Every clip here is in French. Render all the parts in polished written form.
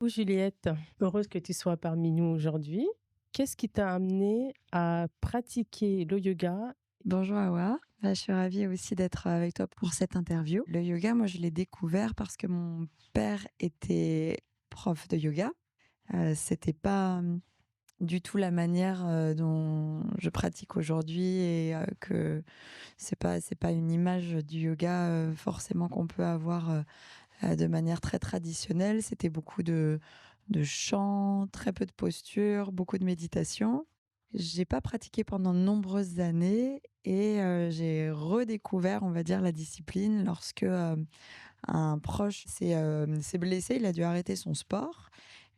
Coucou Juliette, heureuse que tu sois parmi nous aujourd'hui. Qu'est-ce qui t'a amené à pratiquer le yoga? Bonjour Awa, je suis ravie aussi d'être avec toi pour cette interview. Le yoga, moi, je l'ai découvert parce que mon père était prof de yoga. C'était pas du tout la manière dont je pratique aujourd'hui et que c'est pas une image du yoga forcément qu'on peut avoir de manière très traditionnelle. C'était beaucoup de chant, très peu de posture, beaucoup de méditation. J'ai pas pratiqué pendant de nombreuses années et j'ai redécouvert, on va dire, la discipline lorsque, un proche s'est blessé. Il a dû arrêter son sport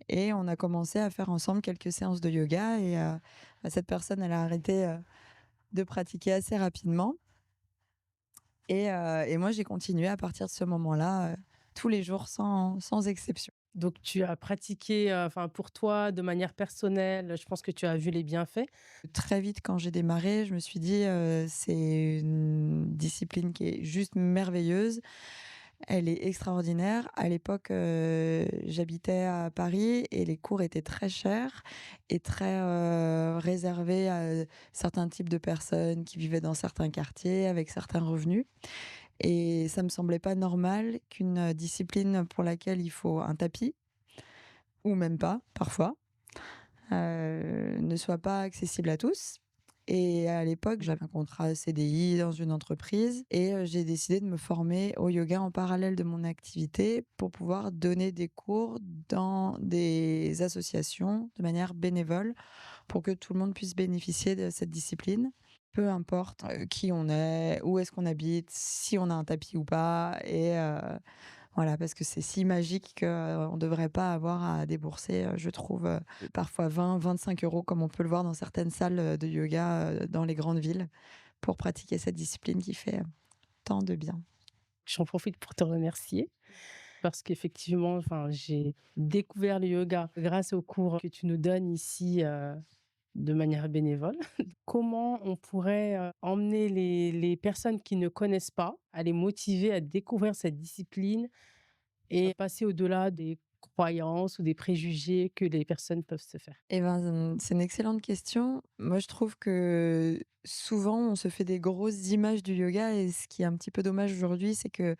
et on a commencé à faire ensemble quelques séances de yoga et cette personne, elle a arrêté, de pratiquer assez rapidement et moi, j'ai continué à partir de ce moment-là, tous les jours sans exception. Donc tu as pratiqué, enfin pour toi de manière personnelle, je pense que tu as vu les bienfaits. Très vite, quand j'ai démarré, je me suis dit, «C'est une discipline qui est juste merveilleuse. Elle est extraordinaire». À l'époque, j'habitais à Paris et les cours étaient très chers et très, réservés à certains types de personnes qui vivaient dans certains quartiers avec certains revenus et ça me semblait pas normal qu'une, discipline pour laquelle il faut un tapis ou même pas, parfois, ne soit pas accessible à tous. Et à l'époque, j'avais un contrat CDI dans une entreprise et j'ai décidé de me former au yoga en parallèle de mon activité pour pouvoir donner des cours dans des associations de manière bénévole pour que tout le monde puisse bénéficier de cette discipline. Peu importe, qui on est, où est-ce qu'on habite, si on a un tapis ou pas et voilà, parce que c'est si magique qu'on ne devrait pas avoir à débourser, je trouve, parfois 20-25 € comme on peut le voir dans certaines salles, de yoga, dans les grandes villes, pour pratiquer cette discipline qui fait, tant de bien. J'en profite pour te remercier parce qu'effectivement, enfin, j'ai découvert le yoga grâce aux cours que tu nous donnes ici, de manière bénévole. Comment on pourrait, emmener les personnes qui ne connaissent pas, à les motiver à découvrir cette discipline et passer au-delà des croyances ou des préjugés que les personnes peuvent se faire? Et ben, c'est une excellente question. Moi, je trouve que souvent, on se fait des grosses images du yoga et ce qui est un petit peu dommage aujourd'hui, c'est que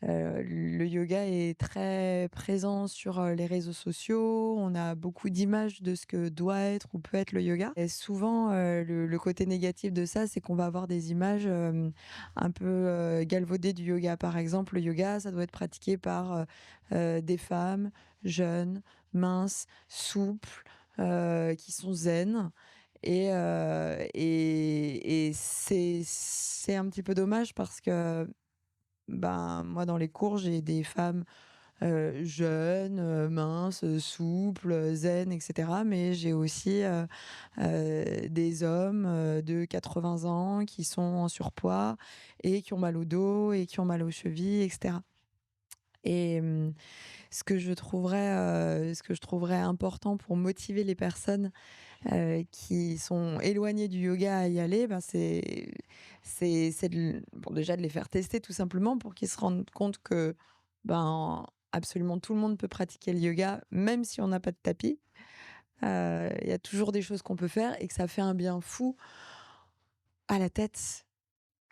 le yoga est très présent sur, les réseaux sociaux. On a beaucoup d'images de ce que doit être ou peut être le yoga et souvent, le côté négatif de ça, c'est qu'on va avoir des images, un peu, galvaudées du yoga. Par exemple, le yoga, ça doit être pratiqué par, des femmes jeunes, minces, souples, qui sont zen et c'est un petit peu dommage parce que ben, moi, dans les cours, j'ai des femmes, jeunes, minces, souples, zen et cetera. Mais j'ai aussi, des hommes, de 80 ans qui sont en surpoids et qui ont mal au dos et qui ont mal aux chevilles et cetera. Et ce que je trouverais important pour motiver les personnes, qui sont éloignées du yoga à y aller, ben, c'est bon, déjà de les faire tester tout simplement pour qu'ils se rendent compte que, ben, absolument tout le monde peut pratiquer le yoga, même si on n'a pas de tapis. Il y a toujours des choses qu'on peut faire et que ça fait un bien fou à la tête,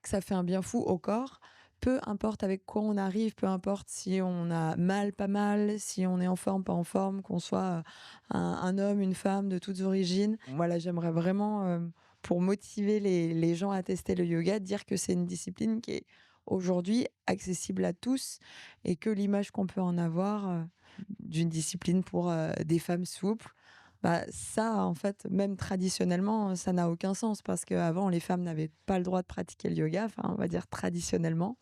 que ça fait un bien fou au corps. Peu importe avec quoi on arrive, peu importe si on a mal, pas mal, si on est en forme, pas en forme, qu'on soit, un homme, une femme de toutes origines. Voilà, j'aimerais vraiment, pour motiver les gens à tester le yoga, dire que c'est une discipline qui est aujourd'hui accessible à tous et que l'image qu'on peut en avoir, d'une discipline pour, des femmes souples, bah, ça, en fait, même traditionnellement, ça n'a aucun sens parce qu'avant, les femmes n'avaient pas le droit de pratiquer le yoga, enfin, on va dire traditionnellement.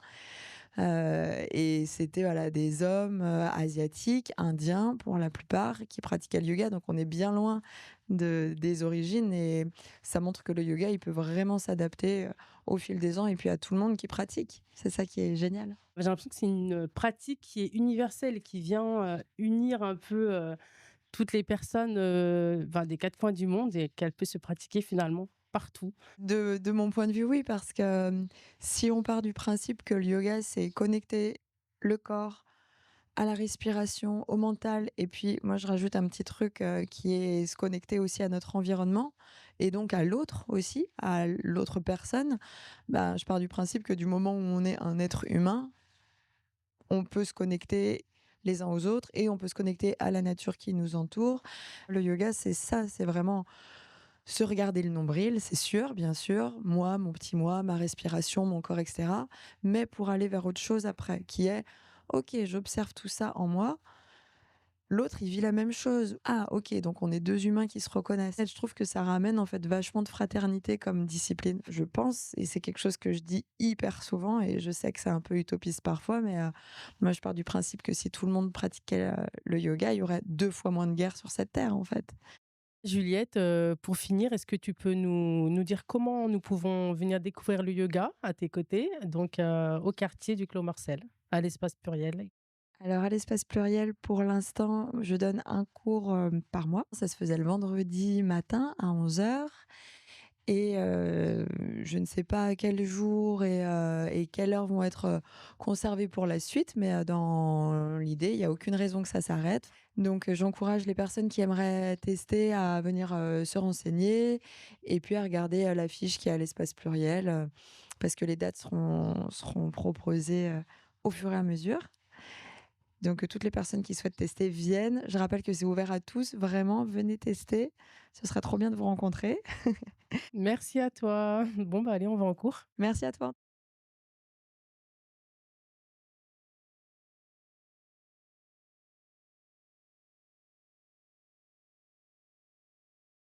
Et c'était, voilà, des hommes, asiatiques, indiens pour la plupart, qui pratiquaient le yoga. Donc on est bien loin des origines et ça montre que le yoga, il peut vraiment s'adapter, au fil des ans et puis à tout le monde qui pratique. C'est ça qui est génial. J'ai l'impression que c'est une pratique qui est universelle, qui vient, unir un peu, toutes les personnes, enfin des 4 coins du monde et qu'elle peut se pratiquer finalement partout. De mon point de vue, oui, parce que, si on part du principe que le yoga, c'est connecter le corps, à la respiration, au mental et puis moi je rajoute un petit truc, qui est se connecter aussi à notre environnement et donc à l'autre aussi, à l'autre personne. Bah, je pars du principe que du moment où on est un être humain, on peut se connecter les uns aux autres et on peut se connecter à la nature qui nous entoure. Le yoga, c'est ça, c'est vraiment se regarder le nombril, c'est sûr, bien sûr, moi, mon petit moi, ma respiration, mon corps et cetera, mais pour aller vers autre chose après, qui est: «OK, j'observe tout ça en moi, l'autre, il vit la même chose. Ah OK, donc on est 2 humains qui se reconnaissent». Et je trouve que ça ramène en fait vachement de fraternité comme discipline, je pense et c'est quelque chose que je dis hyper souvent et je sais que c'est un peu utopiste parfois, mais moi je pars du principe que si tout le monde pratiquait, le yoga, il y aurait 2 fois moins de guerres sur cette terre, en fait. Juliette, pour finir, est-ce que tu peux nous dire comment nous pouvons venir découvrir le yoga à tes côtés, donc au quartier du Clos Marcel, à l'espace pluriel? Alors à l'espace pluriel, pour l'instant, je donne un cours, par mois. Ça se faisait le vendredi matin à 11h et je ne sais pas à quel jour et quelle heure vont être, conservés pour la suite, mais dans l'idée, il y a aucune raison que ça s'arrête. Donc j'encourage les personnes qui aimeraient tester à venir, se renseigner et puis à regarder, la fiche qui est à l'espace pluriel, parce que les dates seront proposées, au fur et à mesure. Donc, toutes les personnes qui souhaitent tester viennent. Je rappelle que c'est ouvert à tous, vraiment, venez tester. Ce sera trop bien de vous rencontrer. Merci à toi. Bon, bah, allez, on va en cours. Merci à toi.